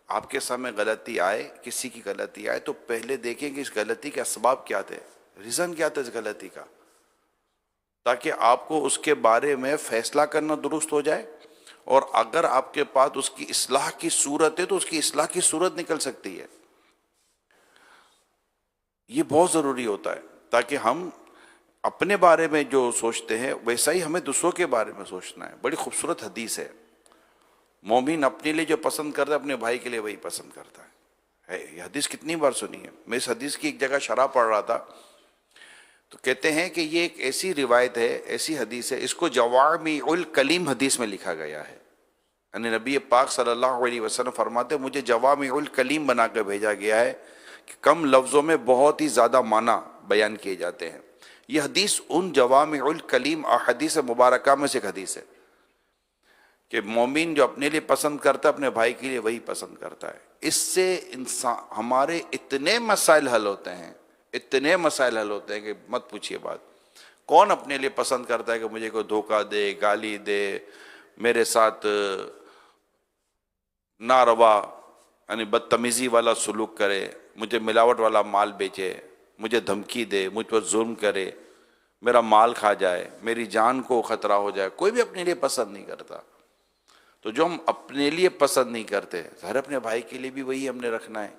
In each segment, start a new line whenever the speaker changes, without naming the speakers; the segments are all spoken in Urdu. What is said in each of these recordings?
آپ کے سامنے غلطی آئے، کسی کی غلطی آئے، تو پہلے دیکھیں کہ اس غلطی کے اسباب کیا تھے، ریزن کیا تھا اس غلطی کا، تاکہ آپ کو اس کے بارے میں فیصلہ کرنا درست ہو جائے، اور اگر آپ کے پاس اس کی اصلاح کی صورت ہے تو اس کی اصلاح کی صورت نکل سکتی ہے۔ یہ بہت ضروری ہوتا ہے، تاکہ ہم اپنے بارے میں جو سوچتے ہیں ویسا ہی ہمیں دوسروں کے بارے میں سوچنا ہے۔ بڑی خوبصورت حدیث ہے، مومن اپنے لیے جو پسند کرتا ہے اپنے بھائی کے لیے وہی پسند کرتا ہے۔ یہ حدیث کتنی بار سنی ہے؟ میں اس حدیث کی ایک جگہ شرح پڑھ رہا تھا، تو کہتے ہیں کہ یہ ایک ایسی روایت ہے، ایسی حدیث ہے، اس کو جوامع الکلیم حدیث میں لکھا گیا ہے۔ یعنی نبی پاک صلی اللہ علیہ وسلم فرماتے ہیں مجھے جوامع الکلیم بنا کر بھیجا گیا ہے کہ کم لفظوں میں بہت ہی زیادہ معنی بیان کیے جاتے ہیں۔ یہ حدیث ان جوامع الکلیم احادیث مبارکہ میں سے ایک حدیث ہے کہ مومن جو اپنے لیے پسند کرتا ہے اپنے بھائی کے لیے وہی پسند کرتا ہے۔ اس سے انسان ہمارے اتنے مسائل حل ہوتے ہیں، اتنے مسائل حل ہوتے ہیں کہ مت پوچھیے بات۔ کون اپنے لیے پسند کرتا ہے کہ مجھے کوئی دھوکہ دے، گالی دے، میرے ساتھ ناروا یعنی بدتمیزی والا سلوک کرے، مجھے ملاوٹ والا مال بیچے، مجھے دھمکی دے، مجھ پر ظلم کرے، میرا مال کھا جائے، میری جان کو خطرہ ہو جائے، کوئی بھی اپنے لیے پسند نہیں کرتا۔ تو جو ہم اپنے لیے پسند نہیں کرتے، ظاہر اپنے بھائی کے لیے بھی وہی ہم نے رکھنا ہے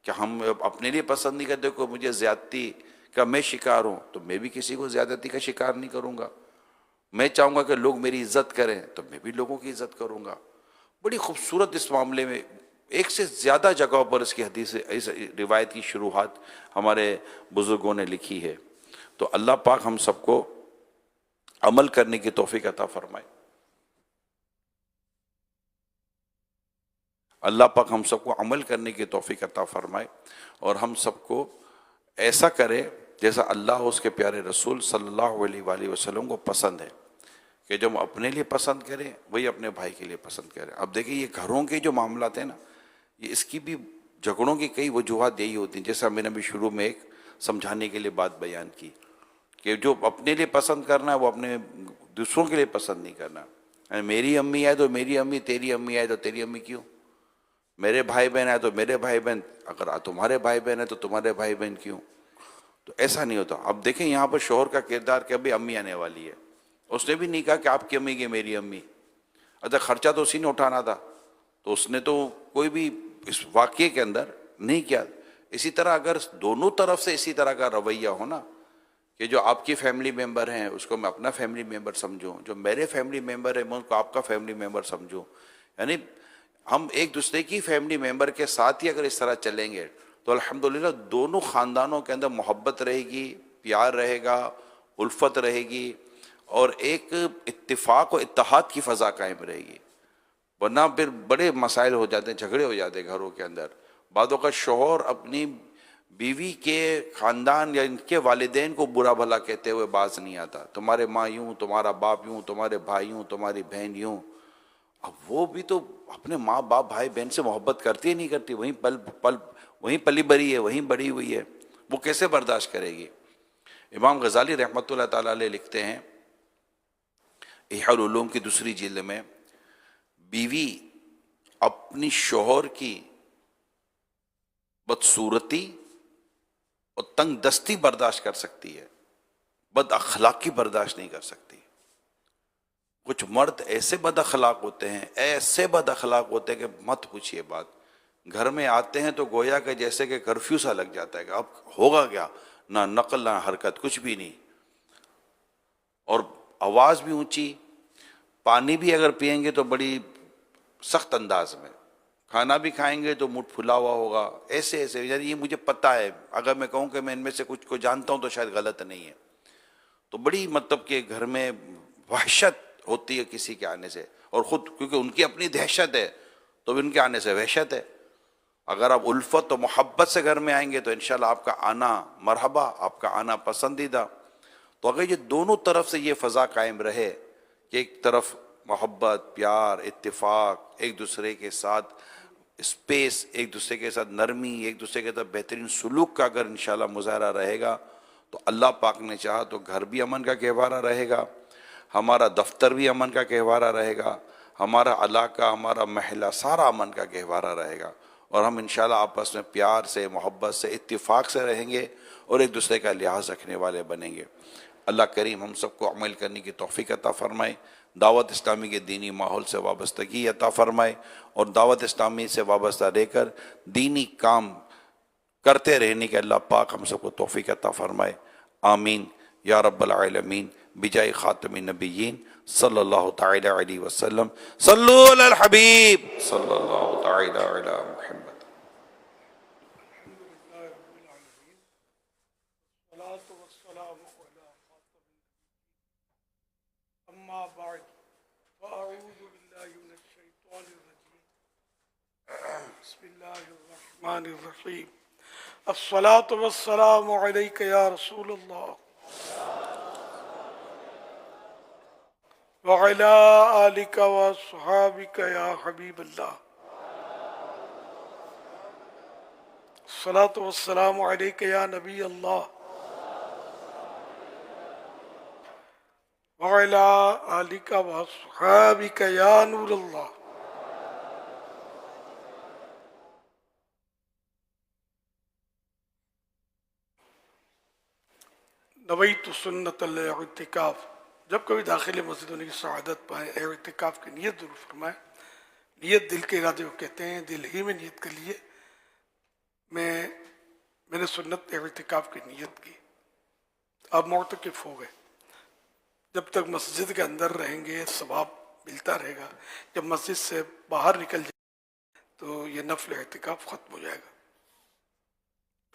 کہ ہم اپنے لیے پسند نہیں کرتے، کوئی مجھے زیادتی کا میں شکار ہوں تو میں بھی کسی کو زیادتی کا شکار نہیں کروں گا۔ میں چاہوں گا کہ لوگ میری عزت کریں تو میں بھی لوگوں کی عزت کروں گا۔ بڑی خوبصورت اس معاملے میں ایک سے زیادہ جگہوں پر اس کی حدیث، اس روایت کی شروحات ہمارے بزرگوں نے لکھی ہے۔ تو اللہ پاک ہم سب کو عمل کرنے کی توفیق عطا فرمائے۔ اللہ پاک ہم سب کو عمل کرنے کی توفیق عطا فرمائے، اور ہم سب کو ایسا کرے جیسا اللہ اس کے پیارے رسول صلی اللہ علیہ وآلہ وسلم کو پسند ہے، کہ جو ہم اپنے لیے پسند کریں وہی اپنے بھائی کے لیے پسند کریں۔ اب دیکھیں یہ گھروں کے جو معاملات ہیں نا، یہ اس کی بھی جھگڑوں کی کئی وجوہات یہی ہوتی ہیں، جیسا میں نے ابھی شروع میں ایک سمجھانے کے لیے بات بیان کی کہ جو اپنے لیے پسند کرنا ہے وہ اپنے دوسروں کے لیے پسند نہیں کرنا۔ یعنی میری امی آئے تو میری امی، تیری امی آئے تو تیری امی کیوں، میرے بھائی بہن آئے تو میرے بھائی بہن، اگر تمہارے بھائی بہن ہیں تو تمہارے بھائی بہن کیوں، تو ایسا نہیں ہوتا۔ اب دیکھیں یہاں پر شوہر کا کردار کہ ابھی امی آنے والی ہے، اس نے بھی نہیں کہا کہ آپ کی امی کی میری امی، اچھا خرچہ تو اسی نے اٹھانا تھا، تو اس نے تو کوئی بھی اس واقعے کے اندر نہیں کیا۔ اسی طرح اگر دونوں طرف سے اسی طرح کا رویہ ہو نا کہ جو آپ کی فیملی ممبر ہیں اس کو میں اپنا فیملی ممبر سمجھوں، جو میرے فیملی ممبر ہیں میں ان کو آپ کا فیملی ممبر سمجھوں، یعنی ہم ایک دوسرے کی فیملی ممبر کے ساتھ ہی اگر اس طرح چلیں گے تو الحمدللہ دونوں خاندانوں کے اندر محبت رہے گی، پیار رہے گا، الفت رہے گی، اور ایک اتفاق و اتحاد کی فضا قائم رہے گی۔ ورنہ پھر بڑے مسائل ہو جاتے ہیں، جھگڑے ہو جاتے ہیں گھروں کے اندر۔ بعض اوقات شوہر اپنی بیوی کے خاندان یا ان کے والدین کو برا بھلا کہتے ہوئے باز نہیں آتا، تمہارے ماں یوں، تمہارا باپ یوں، تمہارے بھائی یوں، تمہاری بہن یوں۔ اب وہ بھی تو اپنے ماں باپ بھائی بہن سے محبت کرتی ہی نہیں کرتی، وہیں پلی بڑی ہے، وہیں بڑی ہوئی ہے، وہ کیسے برداشت کرے گی؟ امام غزالی رحمۃ اللہ تعالیٰ علیہ لکھتے ہیں احیاء العلوم کی دوسری جلد میں، بیوی اپنی شوہر کی بدصورتی اور تنگ دستی برداشت کر سکتی ہے، بد اخلاقی برداشت نہیں کر سکتی۔ کچھ مرد ایسے بد اخلاق ہوتے ہیں، ایسے بد اخلاق ہوتے ہیں کہ مت پوچھیے بات۔ گھر میں آتے ہیں تو گویا کہ جیسے کہ کرفیو سا لگ جاتا ہے کہ اب ہوگا کیا، نہ نقل نہ حرکت، کچھ بھی نہیں، اور آواز بھی اونچی، پانی بھی اگر پئیں گے تو بڑی سخت انداز میں، کھانا بھی کھائیں گے تو منہ پھلا ہوا ہوگا، ایسے ایسے، یعنی یہ مجھے پتہ ہے، اگر میں کہوں کہ میں ان میں سے کچھ کو جانتا ہوں تو شاید غلط نہیں ہے۔ تو بڑی مطلب کہ گھر میں وحشت ہوتی ہے کسی کے آنے سے، اور خود کیونکہ ان کی اپنی دہشت ہے تو ان کے آنے سے وحشت ہے۔ اگر آپ الفت و محبت سے گھر میں آئیں گے تو انشاءاللہ آپ کا آنا مرحبا، آپ کا آنا پسندیدہ۔ تو اگر یہ دونوں طرف سے یہ فضا قائم رہے کہ ایک طرف محبت، پیار، اتفاق، ایک دوسرے کے ساتھ اسپیس، ایک دوسرے کے ساتھ نرمی، ایک دوسرے کے ساتھ بہترین سلوک کا اگر انشاءاللہ مظاہرہ رہے گا تو اللہ پاک نے چاہا تو گھر بھی امن کا گہوارہ رہے گا، ہمارا دفتر بھی امن کا گہوارہ رہے گا، ہمارا علاقہ، ہمارا محلہ سارا امن کا گہوارہ رہے گا، اور ہم انشاءاللہ آپس میں پیار سے، محبت سے، اتفاق سے رہیں گے اور ایک دوسرے کا لحاظ رکھنے والے بنیں گے۔ اللہ کریم ہم سب کو عمل کرنے کی توفیق عطا فرمائے، دعوت اسلامی کے دینی ماحول سے وابستگی عطا فرمائے، اور دعوت اسلامی سے وابستہ رہ کر دینی کام کرتے رہنے کے اللہ پاک ہم سب کو توفیق عطا فرمائے۔ آمین یا رب العالمین، بجائے خاتم النبیین صلی اللہ تعالی علیہ وسلم۔ صلو علی الحبیب صلی اللہ تعالی علی محمد۔
والصلاة والسلام على خاتم النبيين أما بعد فأعوذ بالله من الشيطان الرجيم بسم الله الرحمن الرحيم الصلاة والسلام عليك يا رسول الله وعلى آلك وأصحابك يا حبيب الله الصلاة والسلام عليك يا نبي الله وعلى آلك وأصحابك يا نور الله نویت سنت الاعتکاف۔ جب کبھی داخل مسجد ہونے کی سعادت پائیں، اعتکاف کی نیت ضرور فرمائیں۔ نیت دل کے ارادے کو کہتے ہیں، دل ہی میں نیت کر لیے میں نے سنت اعتکاف کی نیت کی، آپ معتکف ہو گئے۔ جب تک مسجد کے اندر رہیں گے ثواب ملتا رہے گا، جب مسجد سے باہر نکل جائے تو یہ نفل اعتکاف ختم ہو جائے گا۔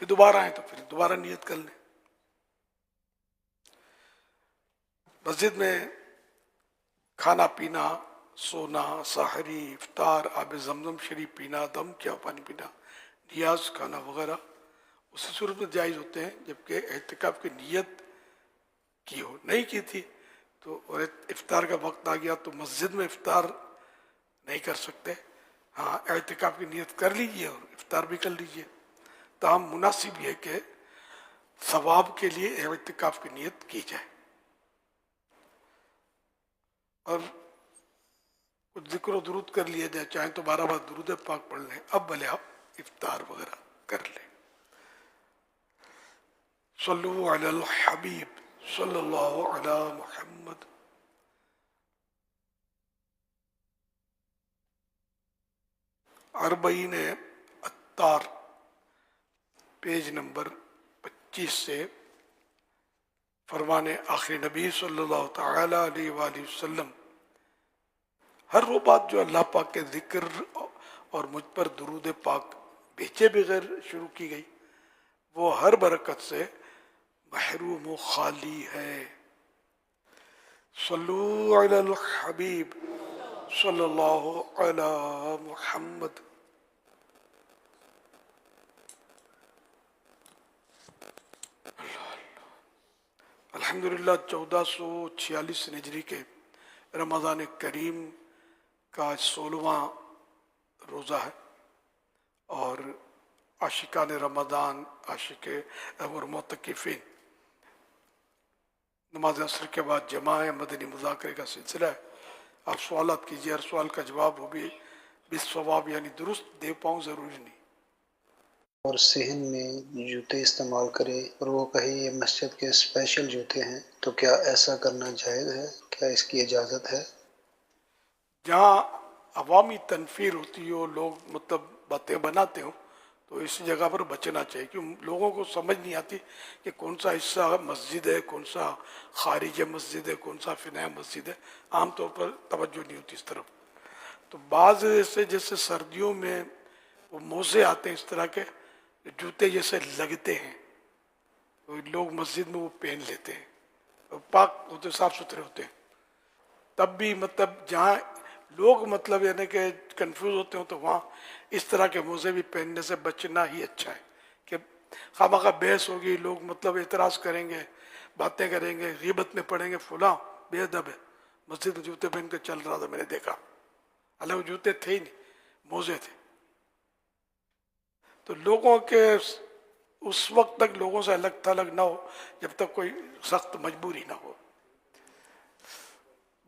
پھر دوبارہ آئیں تو پھر دوبارہ نیت کر لیں۔ مسجد میں کھانا پینا، سونا، سحری، افطار، آب زمزم شریف پینا، دم کیا پانی پینا، نیاز کھانا وغیرہ اسی صورت میں جائز ہوتے ہیں جبکہ اعتکاف کی نیت کی ہو۔ نہیں کی تھی تو اور افطار کا وقت آ گیا تو مسجد میں افطار نہیں کر سکتے، ہاں اعتکاف کی نیت کر لیجئے اور افطار بھی کر لیجئے۔ تاہم مناسب یہ کہ ثواب کے لیے اعتکاف کی نیت کی جائے، اور کچھ ذکر و درود کر لیا جائے، چاہیں تو 12 بار درود پاک پڑھ لیں، اب بھلے آپ افطار وغیرہ کر لیں۔ صلو علی الحبیب صلی اللہ علی محمد۔ اربعین عطار پیج نمبر 25 سے فرمان آخر نبی صلی اللہ تعالی علیہ وآلہ وسلم، ہر وہ بات جو اللہ پاک کے ذکر اور مجھ پر درود پاک بھیجے بغیر شروع کی گئی وہ ہر برکت سے محروم و خالی ہے۔ صلو علی الحبیب صلی اللہ علی محمد۔ الحمدللہ 1446 ہجری کے رمضان کریم کا 16واں روزہ ہے، اور عاشقان رمضان، عاشق اور معتکفین نماز عصر کے بعد جمع مدنی مذاکرے کا سلسلہ ہے۔ آپ سوالات کیجیے، ہر سوال کا جواب ہو بھی بالصواب یعنی درست دے پاؤں ضروری نہیں۔
اور صحن میں جوتے استعمال کرے اور وہ کہے یہ مسجد کے اسپیشل جوتے ہیں تو کیا ایسا کرنا جائز ہے؟ کیا اس کی اجازت ہے؟
جہاں عوامی تنفیر ہوتی ہو، لوگ مطلب باتیں بناتے ہوں تو اس جگہ پر بچنا چاہیے، کیوں لوگوں کو سمجھ نہیں آتی کہ کون سا حصہ مسجد ہے، کون سا خارج مسجد ہے، کون سا فنایا مسجد ہے، عام طور پر توجہ نہیں ہوتی اس طرف۔ تو بعض ایسے جیسے سردیوں میں وہ موزے آتے ہیں اس طرح کے جوتے جیسے لگتے ہیں، تو لوگ مسجد میں وہ پہن لیتے ہیں، پاک ہوتے صاف ستھرے ہوتے ہیں، تب بھی مطلب جہاں لوگ مطلب یعنی کہ کنفیوز ہوتے ہوں تو وہاں اس طرح کے موزے بھی پہننے سے بچنا ہی اچھا ہے، کہ خواہ بحث ہوگی، لوگ مطلب اعتراض کریں گے، باتیں کریں گے، غیبت میں پڑیں گے، فلاں بے ادب ہے مسجد میں جوتے پہن کے چل رہا تھا، میں نے دیکھا، حالانکہ وہ جوتے تھے ہی نہیں، موزے تھے۔ تو لوگوں کے اس وقت تک لوگوں سے الگ تھلگ نہ ہو جب تک کوئی سخت مجبوری نہ ہو۔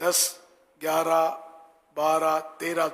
10, 11, 12, 13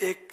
1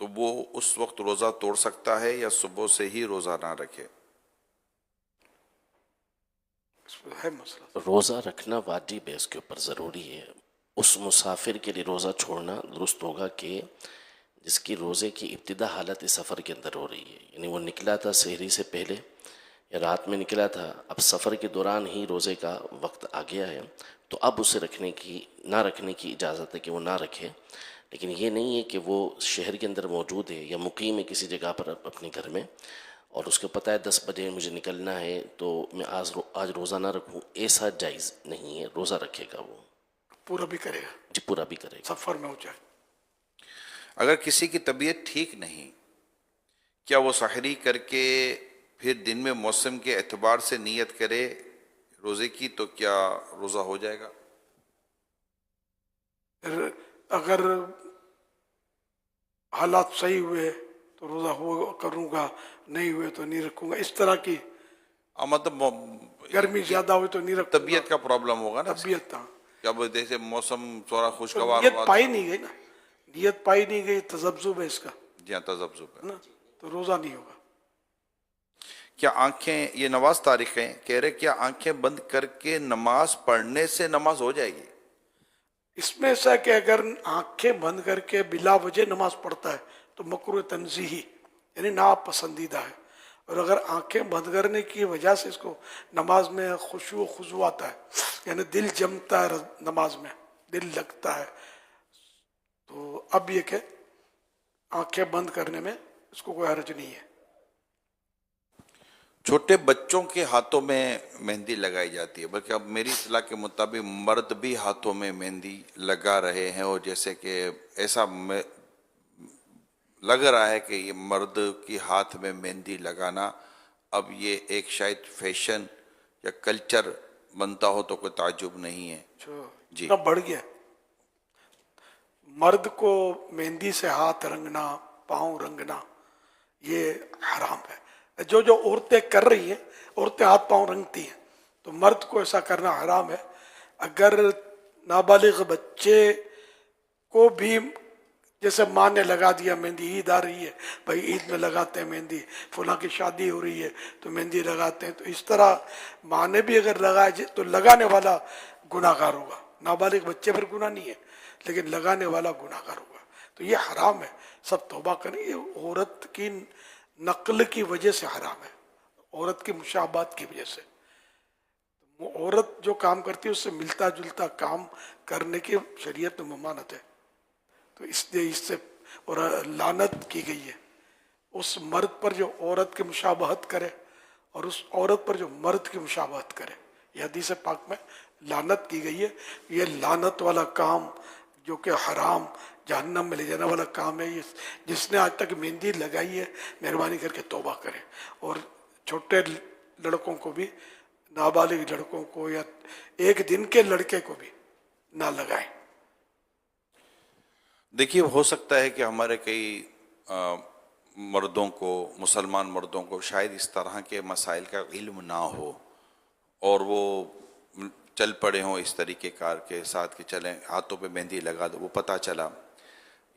تو وہ اس وقت روزہ توڑ سکتا ہے یا صبح سے ہی روزہ نہ رکھے؟
اس میں ہے مسئلہ.
روزہ رکھنا واجب ہے، اس کے اوپر ضروری ہے. اس مسافر کے لیے روزہ چھوڑنا درست ہوگا کہ جس کی روزے کی ابتدا حالت سفر کے اندر ہو رہی ہے، یعنی وہ نکلا تھا سحری سے پہلے یا رات میں نکلا تھا، اب سفر کے دوران ہی روزے کا وقت آ گیا ہے، تو اب اسے نہ رکھنے کی اجازت ہے کہ وہ نہ رکھے. لیکن یہ نہیں ہے کہ وہ شہر کے اندر موجود ہے یا مقیم ہے کسی جگہ پر اپنے گھر میں، اور اس کو پتہ ہے 10 بجے مجھے نکلنا ہے تو میں آج روزہ نہ رکھوں، ایسا جائز نہیں ہے. روزہ رکھے گا، وہ
پورا بھی کرے گا
جی پورا بھی کرے گا.
سفر میں ہو جائے.
اگر کسی کی طبیعت ٹھیک نہیں، کیا وہ سحری کر کے پھر دن میں موسم کے اعتبار سے نیت کرے روزے کی تو کیا روزہ ہو جائے گا؟
اگر حالات صحیح ہوئے تو روزہ کروں گا، نہیں ہوئے تو نہیں رکھوں گا. اس طرح کی
مطلب
گرمی زیادہ ہوئی تو نہیں رکھوں گا.
طبیعت کا پرابلم ہوگا نا،
طبیعت تھا
کیا وہ جیسے موسم تھوڑا خوشگوار
نیت
ہوا
پائی نہیں گئی نا، نیت پائی نہیں گئی، تذبذب ہے اس کا
جی ہاں تذبذب ہے
نا، تو روزہ نہیں ہوگا.
کیا آنکھیں، یہ نواز طارق ہیں کہہ رہے کیا آنکھیں بند کر کے نماز پڑھنے سے نماز ہو جائے گی؟
اس میں ایسا کہ اگر آنکھیں بند کر کے بلا وجہ نماز پڑھتا ہے تو مکروہ تنزیہی یعنی ناپسندیدہ ہے. اور اگر آنکھیں بند کرنے کی وجہ سے اس کو نماز میں خشوع و خضوع آتا ہے، یعنی دل جمتا ہے، نماز میں دل لگتا ہے، تو اب یہ کہ آنکھیں بند کرنے میں اس کو کوئی حرج نہیں ہے.
چھوٹے بچوں کے ہاتھوں میں مہندی لگائی جاتی ہے، بلکہ اب میری اطلاع کے مطابق مرد بھی ہاتھوں میں مہندی لگا رہے ہیں، اور جیسے کہ ایسا لگ رہا ہے کہ یہ مرد کی ہاتھ میں مہندی لگانا اب یہ ایک شاید فیشن یا کلچر بنتا ہو تو کوئی تعجب نہیں ہے. جی
اتنا بڑھ گیا. مرد کو مہندی سے ہاتھ رنگنا، پاؤں رنگنا یہ حرام ہے. جو عورتیں کر رہی ہیں، عورتیں ہاتھ پاؤں رنگتی ہیں، تو مرد کو ایسا کرنا حرام ہے. اگر نابالغ بچے کو بھی جیسے ماں نے لگا دیا مہندی، عید آ رہی ہے بھائی عید میں لگاتے ہیں مہندی، فلاں کی شادی ہو رہی ہے تو مہندی لگاتے ہیں، تو اس طرح ماں نے بھی اگر لگائے تو لگانے والا گناہ گار ہوگا. نابالغ بچے پر گناہ نہیں ہے لیکن لگانے والا گناہ گار ہوگا. تو یہ حرام ہے، سب توبہ کریں. یہ عورت کی نقل کی وجہ سے حرام ہے، عورت کی مشابہت کی وجہ سے. عورت جو کام کرتی ہے اس سے ملتا جلتا کام کرنے کی شریعت میں ممانعت ہے، تو اس لیے اس سے اور لعنت کی گئی ہے اس مرد پر جو عورت کی مشابہت کرے اور اس عورت پر جو مرد کی مشابہت کرے. یہ حدیث پاک میں لعنت کی گئی ہے. یہ لعنت والا کام جو کہ حرام جہنم میں لے جانے والا کام ہے. جس نے آج تک مہندی لگائی ہے مہربانی کر کے توبہ کریں، اور چھوٹے لڑکوں کو بھی، نابالغ لڑکوں کو یا ایک دن کے لڑکے کو بھی نہ لگائیں.
دیکھیے ہو سکتا ہے کہ ہمارے کئی مردوں کو، مسلمان مردوں کو شاید اس طرح کے مسائل کا علم نہ ہو اور وہ چل پڑے ہوں اس طریقے کار کے ساتھ کہ چلیں ہاتھوں پہ مہندی لگا دو. وہ پتہ چلا،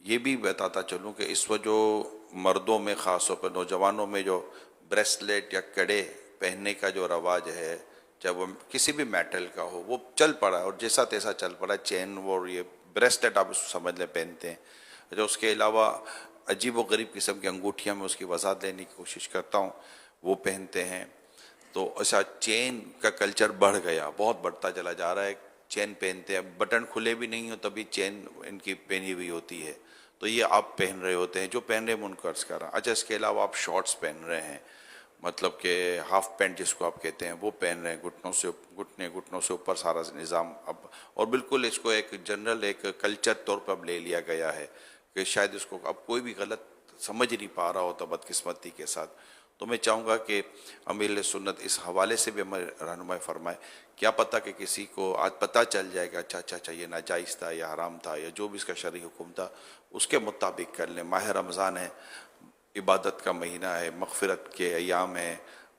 یہ بھی بتاتا چلوں کہ اس وقت جو مردوں میں خاص طور پر نوجوانوں میں جو بریسلیٹ یا کڑے پہننے کا جو رواج ہے، جب وہ کسی بھی میٹل کا ہو، وہ چل پڑا ہے اور جیسا تیسا چل پڑا ہے. چین وہ یہ بریسلیٹ آپ اس کو سمجھ لیں پہنتے ہیں. جو اس کے علاوہ عجیب و غریب قسم کی انگوٹھیاں میں اس کی وضاحت لینے کی کوشش کرتا ہوں، وہ پہنتے ہیں. تو ایسا چین کا کلچر بڑھ گیا، بہت بڑھتا چلا جا رہا ہے. چین پہنتے ہیں، بٹن کھلے بھی نہیں ہو تبھی چین ان کی پہنی ہوئی ہوتی ہے. تو یہ آپ پہن رہے ہوتے ہیں، جو پہن رہے ہیں ان کو عرض کر رہا. اچھا اس کے علاوہ آپ شارٹس پہن رہے ہیں، مطلب کہ ہاف پینٹ جس کو آپ کہتے ہیں وہ پہن رہے ہیں، گھٹنوں سے اوپر سارا نظام اب، اور بالکل اس کو ایک جنرل ایک کلچر طور پر اب لے لیا گیا ہے کہ شاید اس کو اب کوئی بھی غلط سمجھ نہیں پا رہا ہوتا بدقسمتی کے ساتھ. تو میں چاہوں گا کہ امیر سنت اس حوالے سے بھی ہمیں رہنمائی فرمائے. کیا پتہ کہ کسی کو آج پتہ چل جائے گا اچھا یہ ناجائز تھا یا حرام تھا یا جو بھی اس کا شرعی حکم تھا اس کے مطابق کر لیں. ماہ رمضان ہے، عبادت کا مہینہ ہے، مغفرت کے ایام ہیں.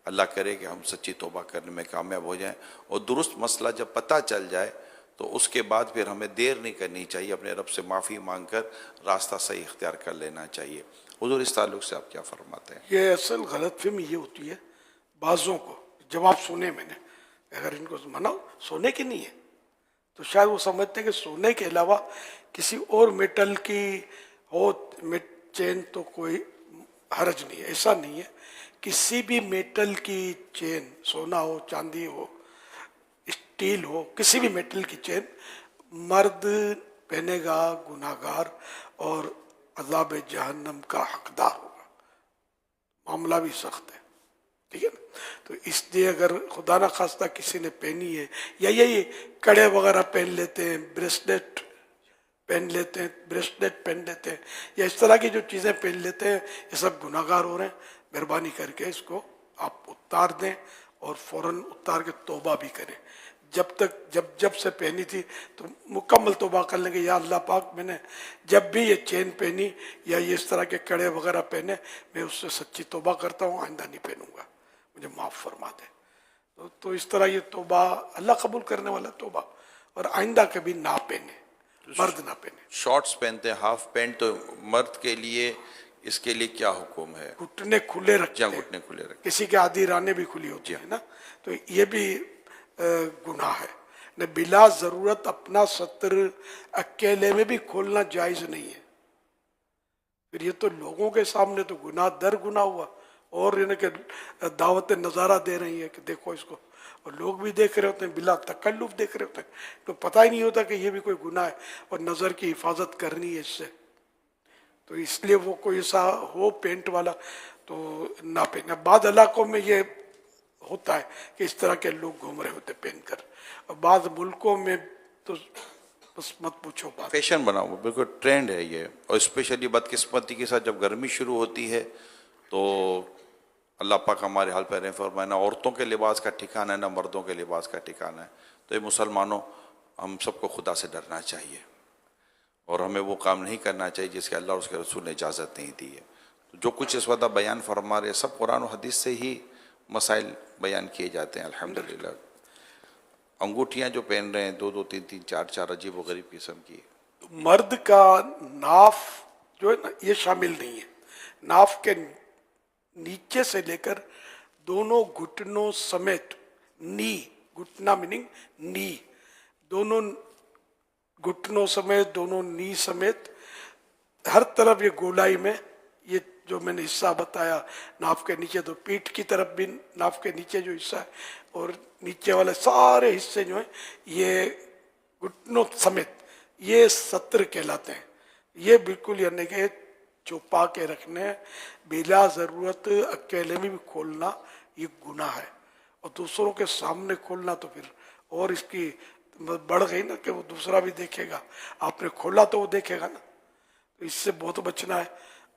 اللہ کرے کہ ہم سچی توبہ کرنے میں کامیاب ہو جائیں، اور درست مسئلہ جب پتہ چل جائے تو اس کے بعد پھر ہمیں دیر نہیں کرنی چاہیے, اپنے رب سے معافی مانگ کر راستہ صحیح اختیار کر لینا چاہیے. حضور اس تعلق سے آپ کیا فرماتے ہیں؟
یہ اصل غلط فہمی یہ ہوتی ہے بعضوں کو, جب آپ سنے میں نے اگر ان کو منع سونے کی نہیں ہے تو شاید وہ سمجھتے ہیں کہ سونے کے علاوہ کسی اور میٹل کی ہو چین تو کوئی حرج نہیں ہے. ایسا نہیں ہے, کسی بھی میٹل کی چین, سونا ہو, چاندی ہو, اسٹیل ہو, کسی بھی میٹل کی چین مرد پہنے گا گناہگار اور عذاب جہنم کا حقدار ہوگا. معاملہ بھی سخت ہے, ٹھیک ہے نا. تو اس لیے اگر خدا نہ خواستہ کسی نے پہنی ہے, یا یہی کڑے وغیرہ پہن لیتے ہیں, بریسلیٹ پہن لیتے ہیں, بریسلیٹ پہن لیتے ہیں, یا اس طرح کی جو چیزیں پہن لیتے ہیں, یہ سب گناہگار ہو رہے ہیں. مہربانی کر کے اس کو آپ اتار دیں اور فوراً اتار کے توبہ بھی کریں. جب تک جب سے پہنی تھی تو مکمل توبہ کر لیں گے, یا اللہ پاک میں نے جب بھی یہ چین پہنی یا یہ اس طرح کے کڑے وغیرہ پہنے, میں اس سے سچی توبہ کرتا ہوں, آئندہ نہیں پہنوں گا, مجھے معاف فرما دے. تو اس طرح یہ توبہ اللہ قبول کرنے والا توبہ, اور آئندہ کبھی نہ پہنے, مرد نہ پہنے.
شارٹس پہنتے ہیں, ہاف پینٹ, تو مرد کے لیے اس کے لیے کیا حکم ہے؟
گھٹنے کھلے رکھتے ہیں,
گھٹنے کھلے رکھتے,
کسی کے آدھی رانیں بھی کھلی ہوتی ہیں نا, تو یہ بھی گناہ ہے. نہ بلا ضرورت اپنا سطر اکیلے میں بھی کھولنا جائز نہیں ہے. پھر یہ تو لوگوں کے سامنے تو گناہ در گناہ ہوا, اور انہیں کہ دعوت نظارہ دے رہی ہے کہ دیکھو اس کو, اور لوگ بھی دیکھ رہے ہوتے ہیں, بلا تکلف دیکھ رہے ہوتے ہیں, تو پتہ ہی نہیں ہوتا کہ یہ بھی کوئی گناہ ہے, اور نظر کی حفاظت کرنی ہے اس سے. تو اس لیے وہ کوئی ایسا ہو پینٹ والا تو نہ پہنے. بعض علاقوں میں یہ ہوتا ہے کہ اس طرح کے لوگ گھوم رہے ہوتے پہن کر, اور بعض ملکوں میں تو بس مت پوچھو بات,
فیشن بنا ہوا, بالکل ٹرینڈ ہے یہ. اور اسپیشلی بدقسمتی کے ساتھ جب گرمی شروع ہوتی ہے تو اللہ پاک ہمارے حال پہ رحم فرمائے, نہ عورتوں کے لباس کا ٹھکانہ ہے نہ مردوں کے لباس کا ٹھکانہ ہے. تو یہ مسلمانوں, ہم سب کو خدا سے ڈرنا چاہیے, اور ہمیں وہ کام نہیں کرنا چاہیے جس کے اللہ اور اس کے رسول نے اجازت نہیں دی ہے. تو جو کچھ اس وقت بیان فرما رہے سب قرآن و حدیث سے ہی مسائل بیان کیے جاتے ہیں الحمدللہ. انگوٹھیاں جو پہن رہے ہیں 2-2 3-3 4-4 عجیب و غریب قسم کی,
مرد کا ناف جو ہے نا یہ شامل نہیں ہے. ناف کے نیچے سے لے کر دونوں گھٹنوں سمیت, نی, گھٹنا میننگ نی, دونوں گھٹنوں سمیت, دونوں نی سمیت, ہر طرف یہ گولائی میں, یہ جو میں نے حصہ بتایا ناف کے نیچے, تو پیٹھ کی طرف بھی ناف کے نیچے جو حصہ ہے اور نیچے والے سارے حصے جو ہیں یہ گھٹنوں سمیت, یہ سطر کہلاتے ہیں. یہ بالکل یعنی کہ چھپا کے رکھنے, بلا ضرورت اکیلے میں بھی کھولنا یہ گناہ ہے, اور دوسروں کے سامنے کھولنا تو پھر اور اس کی بڑھ گئی نا کہ وہ دوسرا بھی دیکھے گا. آپ نے کھولا تو وہ دیکھے گا نا, تو اس سے بہت بچنا ہے.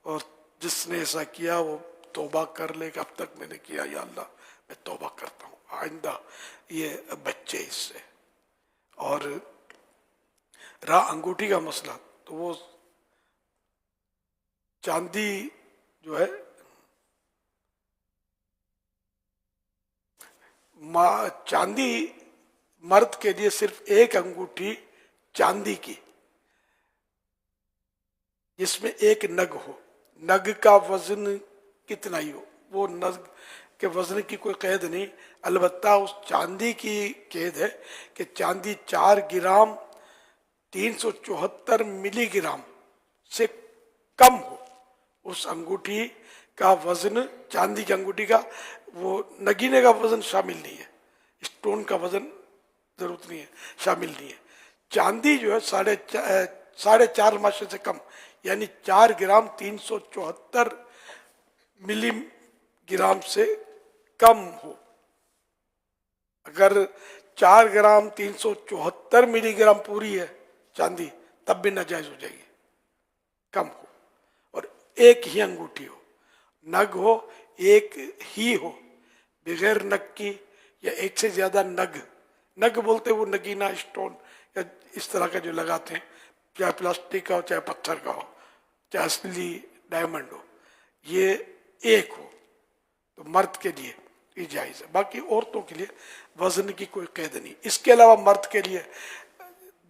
اور جس نے ایسا کیا وہ توبہ کر لے کہ اب تک میں نے کیا, یا اللہ میں توبہ کرتا ہوں, آئندہ یہ بچے اس سے. اور رہا انگوٹھی کا مسئلہ, تو وہ چاندی جو ہے چاندی مرد کے لیے صرف ایک انگوٹھی چاندی کی جس میں ایک نگ ہو, نگ کا وزن کتنا ہی ہو, وہ نگ کے وزن کی کوئی قید نہیں, البتہ اس چاندی کی قید ہے کہ چاندی 4 گرام 374 ملی گرام سے کم ہو. اس انگوٹھی کا وزن, چاندی کی انگوٹھی کا, وہ نگینے کا وزن شامل نہیں ہے, اسٹون کا وزن ضرورت نہیں ہے, شامل نہیں ہے. چاندی جو ہے 4.5 ماشے سے کم, یعنی 4 گرام 374 ملی گرام سے کم ہو. اگر 4 گرام 374 ملی گرام پوری ہے چاندی تب بھی ناجائز ہو جائے گی, کم ہو. اور ایک ہی انگوٹھی ہو, نگ ہو ایک ہی ہو, بغیر نگ کی, یا ایک سے زیادہ نگ, نگ بولتے وہ نگینا اسٹون یا اس طرح کا جو لگاتے ہیں, چاہے پلاسٹک کا ہو چاہے پتھر کا ہو چاہے اصلی ڈائمنڈ ہو, یہ ایک ہو تو مرد کے لیے یہ جائز ہے. باقی عورتوں کے لیے وزن کی کوئی قید نہیں. اس کے علاوہ مرد کے لیے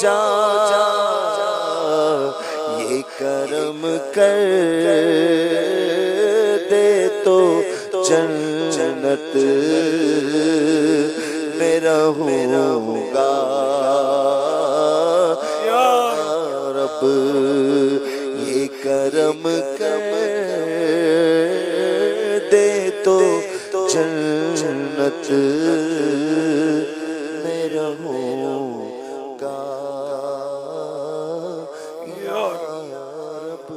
جا یہ کرم کر دے تو جنت میں رہوں گا یا رب یہ کرم کر دے تو جنت میں رہوں گا یا رب.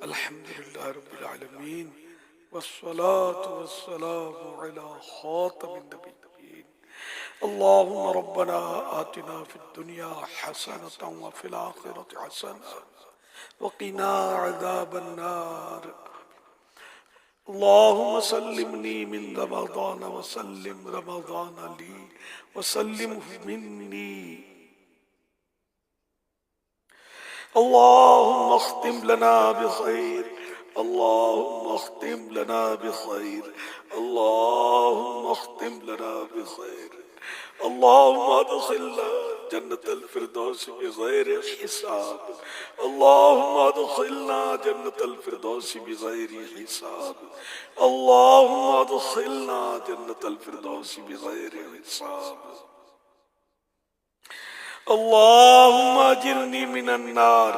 الحمدللہ رب العالمین والصلاة والسلام على خاتم النبیین. اللهم ربنا آتنا في الدنيا حسنة وفي الآخرة حسنة وقنا عذاب النار. اللهم سلمني من رمضان وسلم رمضان لي وسلمه مني. اللهم اختم لنا بخير اللهم اختم لنا بخير اللهم اختم لنا بخير. اللهم ادخلنا جنة الفردوس بغير حساب. اللهم ادخلنا جنة الفردوس بغير حساب. اللهم ادخلنا جنة الفردوس بغير حساب. اللهم اجرني من النار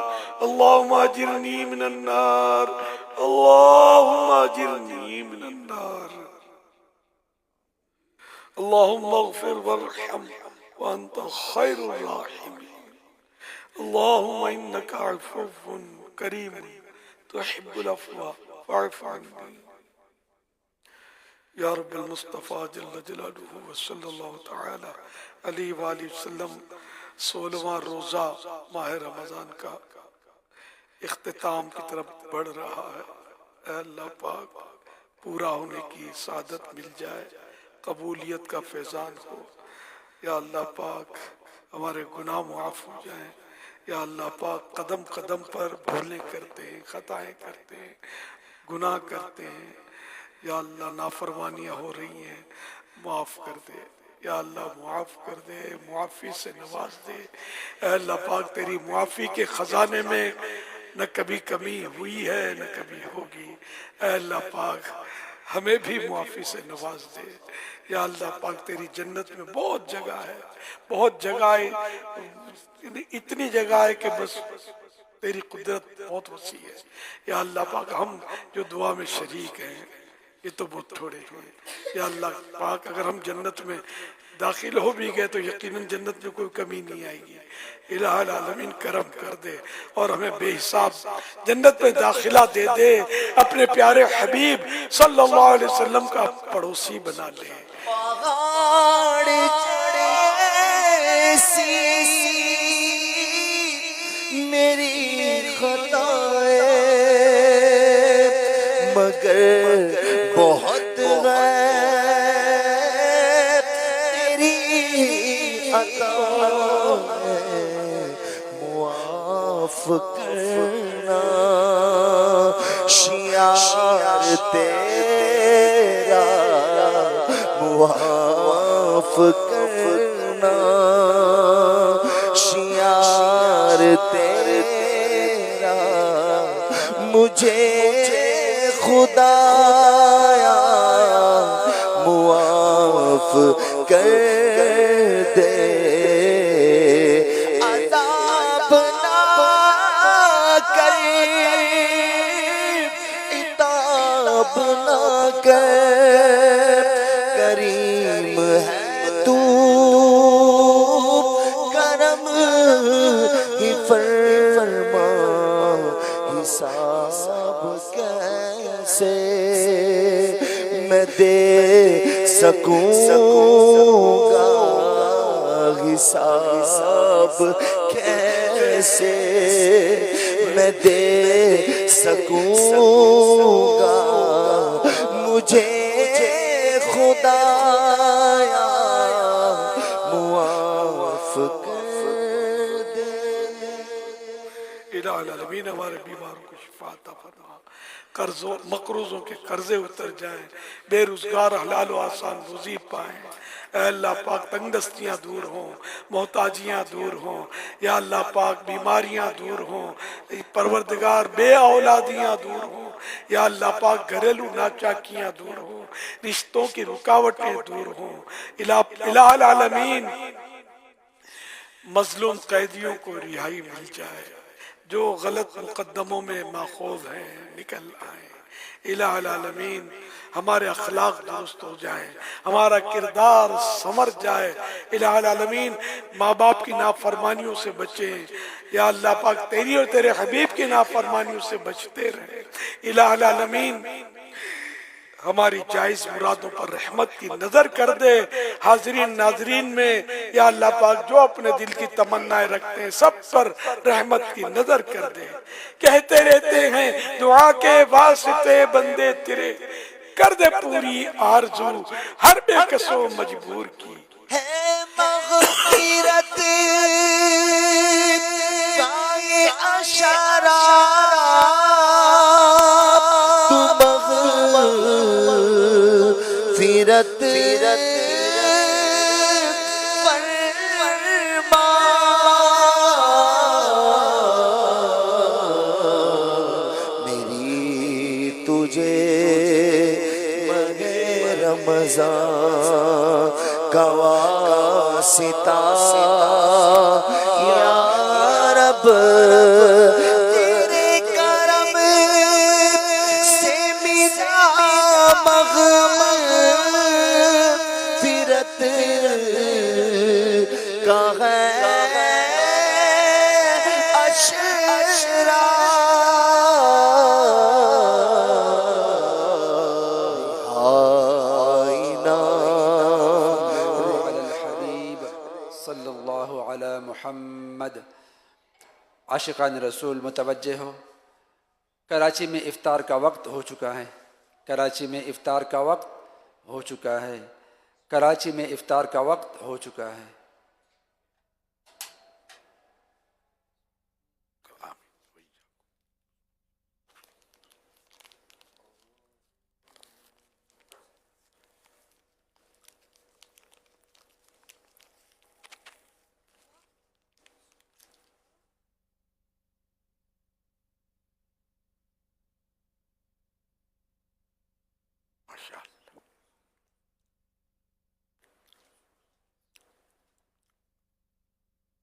اللهم اجرني من النار اللهم اجرني من النار. اللهم اغفر وارحم وانت خير الراحمين. اللهم انك عفو كريم تحب العفو فاعف عني. یا رب المصطفیٰ جل جلالہ وصلی اللہ تعالی علیہ وآلہ وسلم. 16واں روزہ ماہ رمضان کا اختتام کی طرف بڑھ رہا ہے. اے اللہ پاک پورا ہونے کی سعادت مل جائے, قبولیت کا فیضان ہو. یا اللہ پاک ہمارے گناہ معاف ہو جائیں. یا اللہ پاک قدم قدم پر بھولیں کرتے ہیں, خطائیں کرتے ہیں, گناہ کرتے ہیں. یا اللہ نافرمانیاں ہو رہی ہیں, معاف کر دے. یا اللہ معاف کر دے, معافی سے نواز دے. اے اللہ پاک تیری معافی کے خزانے میں نہ کبھی کمی ہوئی ہے نہ کبھی ہوگی. اے اللہ پاک ہمیں بھی معافی سے نواز دے. یا اللہ پاک تیری جنت میں بہت جگہ ہے, بہت جگہ ہے, اتنی جگہ ہے کہ بس تیری قدرت بہت وسیع ہے. یا اللہ پاک ہم جو دعا میں شریک ہیں یہ تو بہت تھوڑے ہیں. یا اللہ پاک اگر ہم جنت میں داخل ہو بھی گئے تو یقیناً جنت میں کوئی کمی نہیں آئے گی. الہ العالمین کرم کر دے اور ہمیں بے حساب جنت میں داخلہ دے دے. اپنے پیارے حبیب صلی اللہ علیہ وسلم کا پڑوسی بنا لے.
پہاڑ جیسی میری خطائیں مگر بہت غیر تیری عطا ہے. معاف کرنا شیار تیرا, معاف کرنا شیار تیرا. مجھے خدایا معاف کر دے. عذاب نہ کر, عتاب نہ کر, کریم ہے تو, کرم ہی فرما. حساب کیسے میں دے سکوں گا, حساب کیسے میں دے سکوں گا. مجھے خدایا معاف کر دے.
الہ العالمین ہمارے بیمار کو شفا عطا فرما، قرضوں مقروضوں کے قرضے اتر جائیں، بے روزگار حلال و آسان روزی پائیں، اے اللہ پاک تنگ دستیاں دور ہوں، محتاجیاں دور ہوں، یا اللہ پاک بیماریاں دور ہوں، پروردگار بے اولادیاں دور ہوں، یا اللہ پاک گھریلو ناچاکیاں دور ہوں، رشتوں کی رکاوٹیں دور ہوں، الہ العالمین مظلوم قیدیوں کو رہائی مل جائے، جو غلط مقدموں میں ماخوذ ہیں نکل آئیں، الہ العالمین ہمارے اخلاق درست ہو جائیں، ہمارا کردار سمر جائے، الہ العالمین ماں باپ کی نافرمانیوں سے بچیں، یا اللہ پاک تیری اور تیرے حبیب کی نافرمانیوں سے بچتے رہیں، الہ العالمین ہماری جائز مرادوں پر رحمت کی نظر کر دے، حاضرین ناظرین میں یا اللہ پاک جو اپنے دل کی تمنائیں رکھتے ہیں سب پر رحمت کی نظر کر دے، کہتے رہتے ہیں دعا کے واسطے بندے تیرے، کر دے پوری آرزو ہر بے کس و مجبور کی،
ہے مغفرت کا یہ اشارہ، تو مغفرت فرما، میری تجھے رمضان کا واسطہ یا رب، تیرے کرم سے ملا مغفرت کا ہے
محمد۔ عاشقان رسول متوجہ ہو، کراچی میں افطار کا وقت ہو چکا ہے، کراچی میں افطار کا وقت ہو چکا ہے، کراچی میں افطار کا وقت ہو چکا ہے۔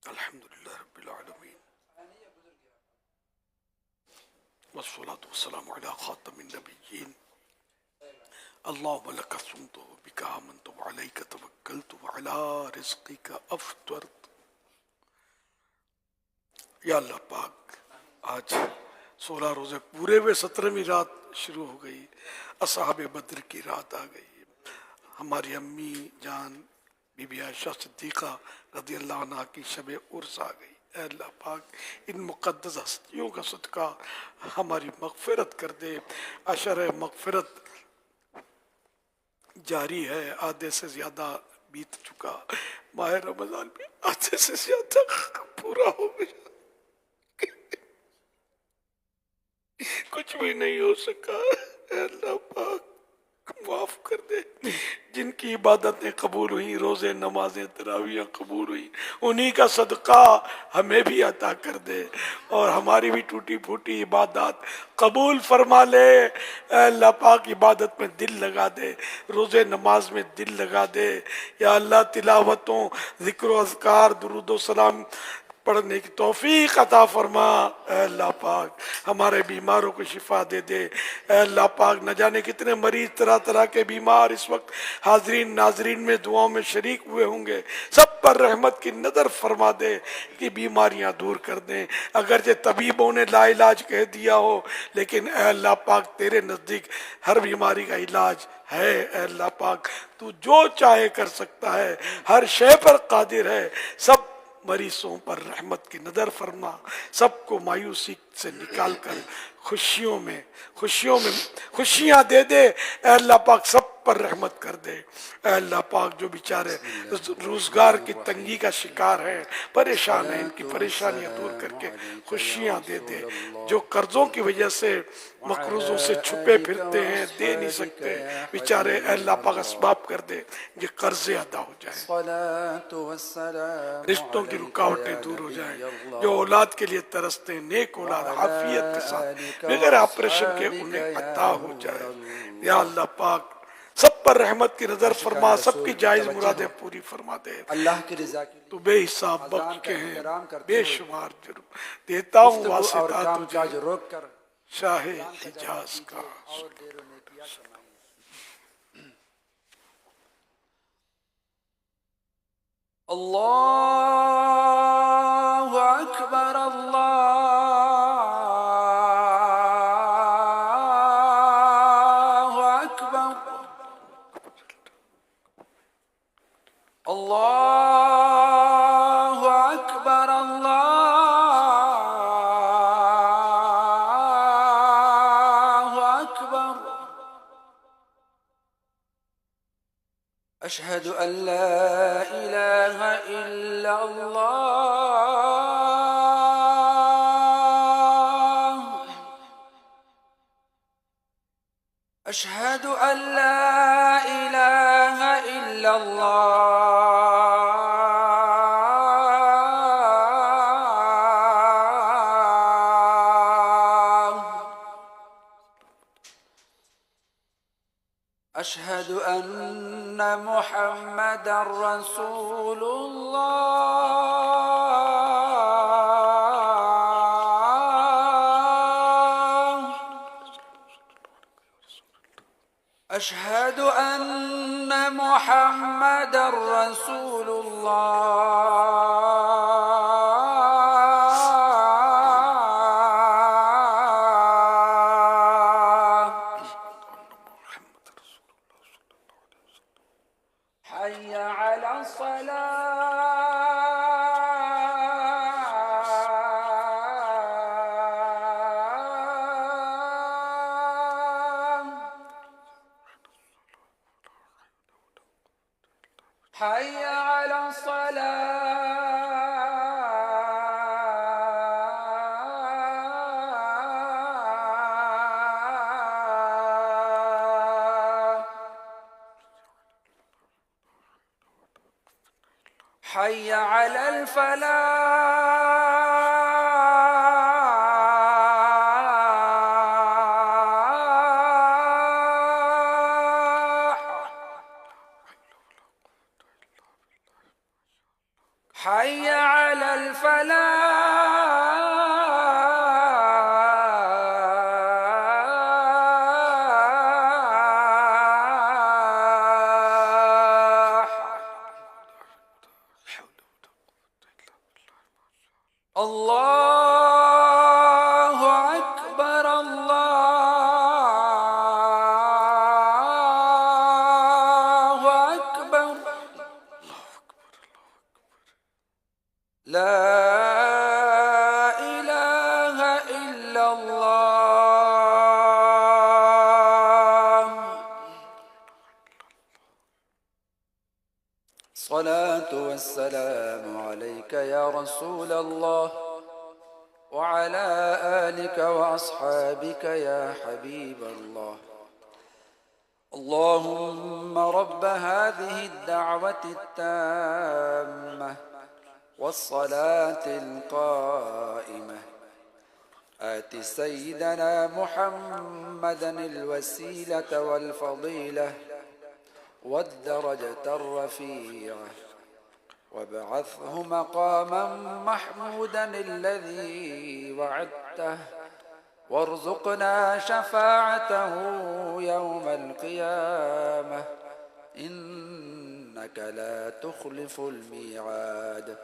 الحمدللہ رب العالمین والصلاة والسلام علی خاتم النبیین، اللہم لک صمت بک آمنت وعلیک توکلت وعلی رزقک افطرت۔ یا اللہ پاک آج 16 روزے پورے ہوئے، 17ویں رات شروع ہو گئی، اصحاب بدر کی رات آ گئی، ہماری امی جان بی بی عائشہ صدیقہ رضی اللہ عنہ کی شب عرس آ گئی۔ اے اللہ پاک ان مقدس ہستیوں کا صدقہ ہماری مغفرت کر دے، عشر مغفرت جاری ہے، آدھے سے زیادہ بیت چکا، ماہ رمضان بھی آدھے سے زیادہ پورا ہو گیا، کچھ بھی نہیں ہو سکا۔ اے اللہ پاک معاف کر دے، جن کی عبادتیں قبول ہوئیں، روزے نمازیں تراویحیں قبول ہوئیں، انہی کا صدقہ ہمیں بھی عطا کر دے، اور ہماری بھی ٹوٹی پھوٹی عبادات قبول فرما لے۔ اے اللہ پاک عبادت میں دل لگا دے، روزے نماز میں دل لگا دے، یا اللہ تلاوتوں، ذکر و اذکار، درود و سلام پڑھنے کی توفیق عطا فرما۔ اے اللہ پاک ہمارے بیماروں کو شفا دے دے۔ اے اللہ پاک نہ جانے کتنے مریض طرح طرح کے بیمار اس وقت حاضرین ناظرین میں دعاؤں میں شریک ہوئے ہوں گے، سب پر رحمت کی نظر فرما دے کہ بیماریاں دور کر دیں، اگرچہ طبیبوں نے لا علاج کہہ دیا ہو، لیکن اے اللہ پاک تیرے نزدیک ہر بیماری کا علاج ہے۔ اے اللہ پاک تو جو چاہے کر سکتا ہے، ہر شے پر قادر ہے، سب مریضوں پر رحمت کی نظر فرما، سب کو مایوسی سے نکال کر خوشیوں میں خوشیاں دے دے۔ اے اللہ پاک سب پر رحمت کر دے۔ اے اللہ پاک جو بیچارے روزگار کی تنگی کا شکار ہیں، پریشان ہیں، ان کی پریشانیاں دور کر کے خوشیاں دے دے۔ جو قرضوں کی وجہ سے مقروضوں سے چھپے پھرتے ہیں، دے نہیں سکتے، بیچارے اے اللہ پاک اسباب کر دے یہ قرضے ادا ہو جائیں، رشتوں کی رکاوٹیں دور ہو جائیں، جو اولاد کے لیے ترستے ہیں نیک اولاد عافیت کے ساتھ بغیر آپریشن کے انہیں عطا ہو جائے۔ یا اللہ پاک سب پر رحمت کی نظر فرما، سب کی جائز مرادیں پوری فرما دے۔
اللہ کی رضا کے
تو بے حساب بخش کے ہیں، بے شمار جرم دیتا ہوں واسطہ تجھے
روک کر
شاہ حجاز کا۔
اللہ اکبر اللہ اکبر اللہ اکبر اللہ اکبر اشہد ان لا الہ الا اللہ اشہد ان لا الہ الا اللہ اشہد ان محمد رسول اللہ اشہد ان محمد رسول اللہ حي على الصلاة حي على الصلاة حي على الفلاح حي على الفلاح اللہ اکبر اللہ اکبر لا الہ الا اللہ الصلاة والسلام عليك يا رسول الله وعلى آلك وأصحابك يا حبيب الله اللهم رب هذه الدعوة التامة والصلاة القائمة آت سيدنا محمدا الوسيلة والفضيلة والدرجة الرفيعة وابعثه مقاما محمودا الذي وعدته وارزقنا شفاعته يوم القيامة إنك لا تخلف الميعاد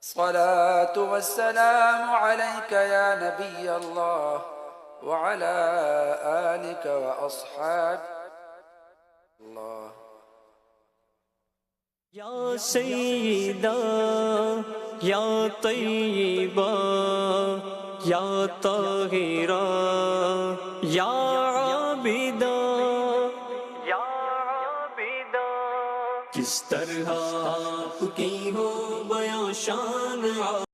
الصلاة والسلام عليك يا نبي الله وعلى آلك وأصحابك الله
یا سیدہ یا طیبہ یا طاہرہ یا عابدہ یا کس طرح آپ کی ہو بیاں شان